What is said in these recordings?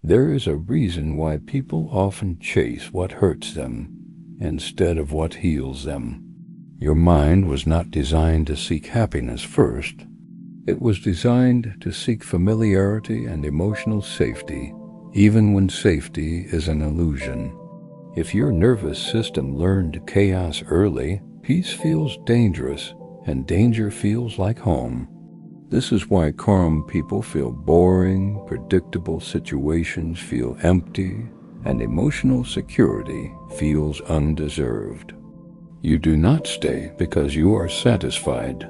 There is a reason why people often chase what hurts them instead of what heals them. Your mind was not designed to seek happiness first. It was designed to seek familiarity and emotional safety, even when safety is an illusion. If your nervous system learned chaos early, peace feels dangerous, and danger feels like home. This is why calm people feel boring, predictable situations feel empty, and emotional security feels undeserved. You do not stay because you are satisfied.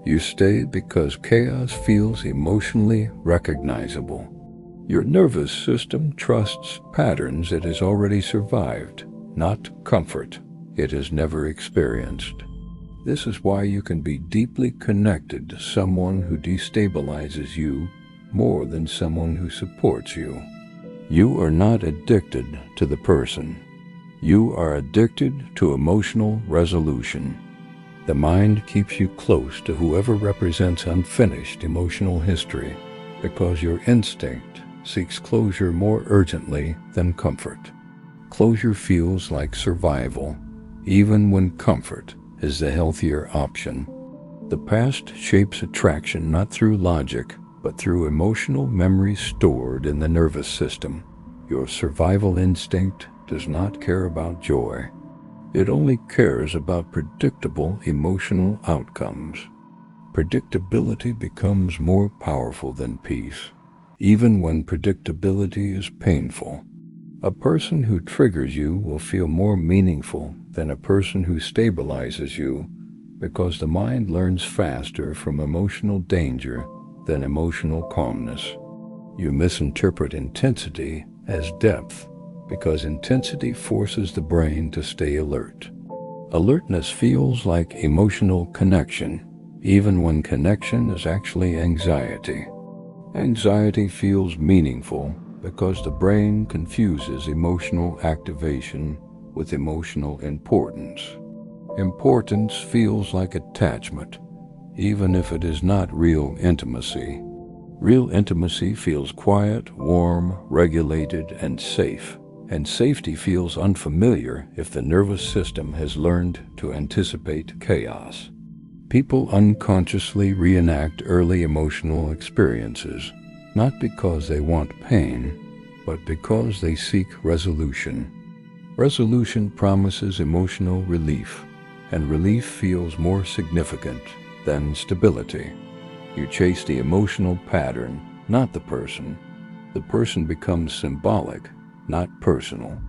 You stay because chaos feels emotionally recognizable. Your nervous system trusts patterns it has already survived, not comfort it has never experienced. This is why you can be deeply connected to someone who destabilizes you more than someone who supports you. You are not addicted to the person. You are addicted to emotional resolution. The mind keeps you close to whoever represents unfinished emotional history because your instinct seeks closure more urgently than comfort. Closure feels like survival, even when comfort is the healthier option. The past shapes attraction not through logic, but through emotional memories stored in the nervous system. Your survival instinct does not care about joy. It only cares about predictable emotional outcomes. Predictability becomes more powerful than peace, even when predictability is painful. A person who triggers you will feel more meaningful than a person who stabilizes you, because the mind learns faster from emotional danger than emotional calmness. You misinterpret intensity as depth, because intensity forces the brain to stay alert. Alertness feels like emotional connection, even when connection is actually anxiety. Anxiety feels meaningful because the brain confuses emotional activation with emotional importance. Importance feels like attachment, even if it is not real intimacy. Real intimacy feels quiet, warm, regulated, and safe. And safety feels unfamiliar if the nervous system has learned to anticipate chaos. People unconsciously reenact early emotional experiences, not because they want pain, but because they seek resolution. Resolution promises emotional relief, and relief feels more significant than stability. You chase the emotional pattern, not the person. The person becomes symbolic, not personal.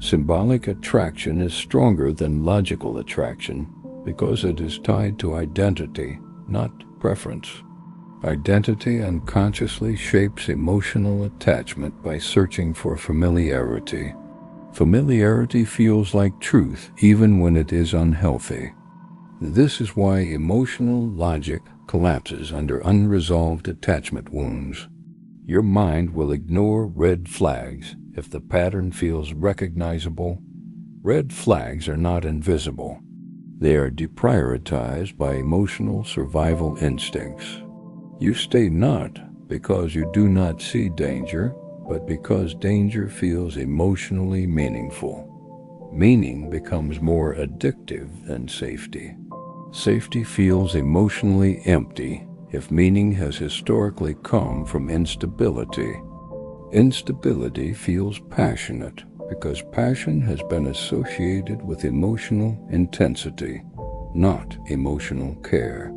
Symbolic attraction is stronger than logical attraction because it is tied to identity, not preference. Identity unconsciously shapes emotional attachment by searching for familiarity. Familiarity feels like truth even when it is unhealthy. This is why emotional logic collapses under unresolved attachment wounds. Your mind will ignore red flags if the pattern feels recognizable. Red flags are not invisible. They are deprioritized by emotional survival instincts. You stay not because you do not see danger, but because danger feels emotionally meaningful. Meaning becomes more addictive than safety. Safety feels emotionally empty if meaning has historically come from instability. Instability feels passionate because passion has been associated with emotional intensity, not emotional care.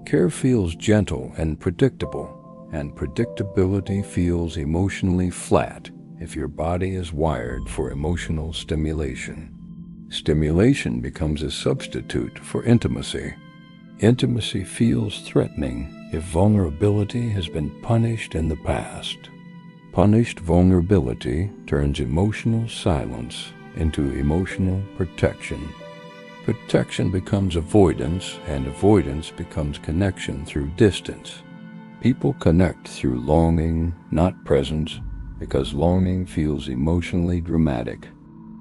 Care feels gentle and predictable, and predictability feels emotionally flat if your body is wired for emotional stimulation. Stimulation becomes a substitute for intimacy. Intimacy feels threatening if vulnerability has been punished in the past. Punished vulnerability turns emotional silence into emotional protection. Protection becomes avoidance, and avoidance becomes connection through distance. People connect through longing, not presence, because longing feels emotionally dramatic.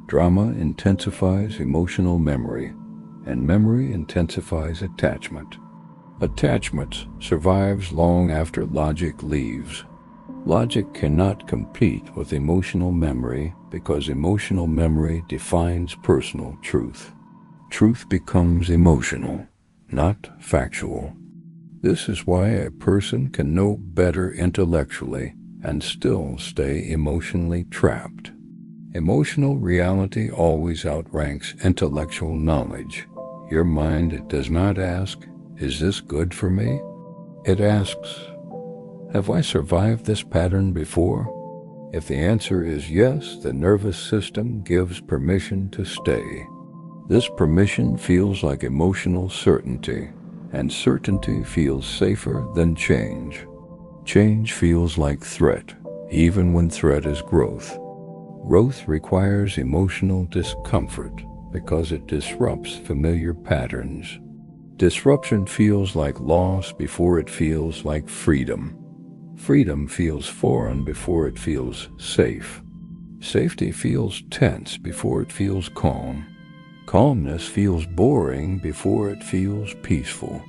Drama intensifies emotional memory, and memory intensifies attachment. Attachment survives long after logic leaves. Logic cannot compete with emotional memory because emotional memory defines personal truth. Truth becomes emotional, not factual. This is why a person can know better intellectually and still stay emotionally trapped. Emotional reality always outranks intellectual knowledge. Your mind does not ask, "Is this good for me?" It asks, "Have I survived this pattern before?" If the answer is yes, the nervous system gives permission to stay. This permission feels like emotional certainty, and certainty feels safer than change. Change feels like threat, even when threat is growth. Growth requires emotional discomfort because it disrupts familiar patterns. Disruption feels like loss before it feels like freedom. Freedom feels foreign before it feels safe. Safety feels tense before it feels calm. Calmness feels boring before it feels peaceful.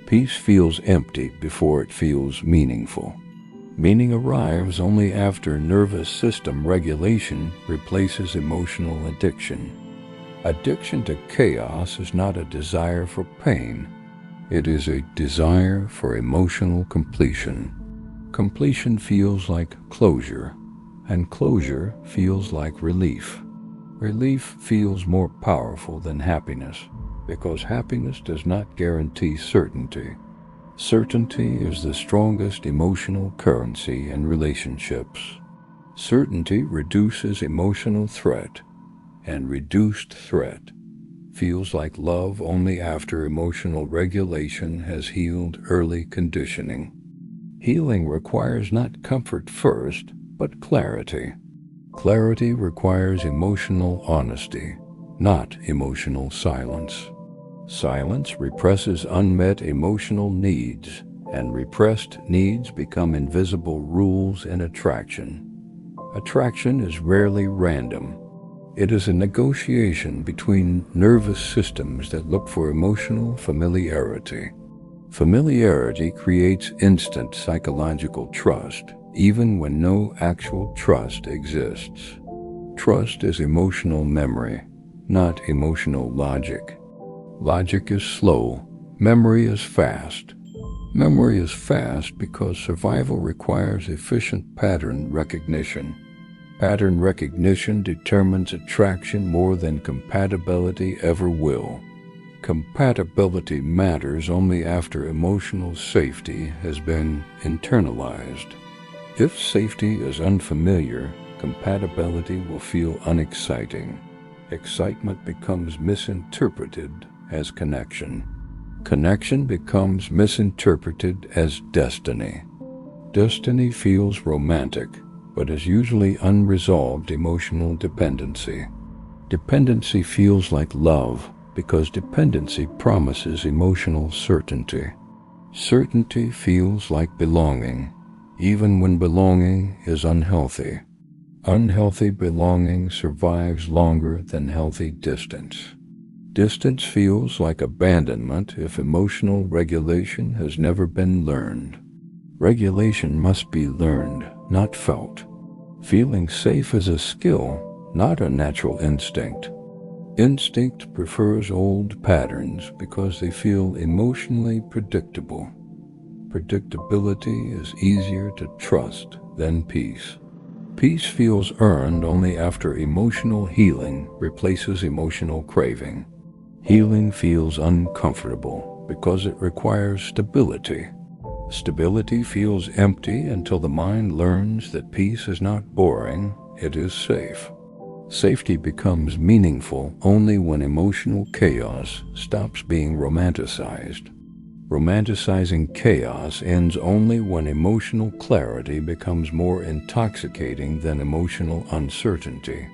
Peace feels empty before it feels meaningful. Meaning arrives only after nervous system regulation replaces emotional addiction. Addiction to chaos is not a desire for pain. It is a desire for emotional completion. Completion feels like closure, and closure feels like relief. Relief feels more powerful than happiness, because happiness does not guarantee certainty. Certainty is the strongest emotional currency in relationships. Certainty reduces emotional threat, and reduced threat feels like love only after emotional regulation has healed early conditioning. Healing requires not comfort first, but clarity. Clarity requires emotional honesty, not emotional silence. Silence represses unmet emotional needs, and repressed needs become invisible rules in attraction. Attraction is rarely random. It is a negotiation between nervous systems that look for emotional familiarity. Familiarity creates instant psychological trust, even when no actual trust exists. Trust is emotional memory, not emotional logic. Logic is slow. Memory is fast. Memory is fast because survival requires efficient pattern recognition. Pattern recognition determines attraction more than compatibility ever will. Compatibility matters only after emotional safety has been internalized. If safety is unfamiliar, compatibility will feel unexciting. Excitement becomes misinterpreted as connection. Connection becomes misinterpreted as destiny. Destiny feels romantic, but is usually unresolved emotional dependency. Dependency feels like love because dependency promises emotional certainty. Certainty feels like belonging, even when belonging is unhealthy. Unhealthy belonging survives longer than healthy distance. Distance feels like abandonment if emotional regulation has never been learned. Regulation must be learned, not felt. Feeling safe is a skill, not a natural instinct. Instinct prefers old patterns because they feel emotionally predictable. Predictability is easier to trust than peace. Peace feels earned only after emotional healing replaces emotional craving. Healing feels uncomfortable because it requires stability. Stability feels empty until the mind learns that peace is not boring, it is safe. Safety becomes meaningful only when emotional chaos stops being romanticized. Romanticizing chaos ends only when emotional clarity becomes more intoxicating than emotional uncertainty.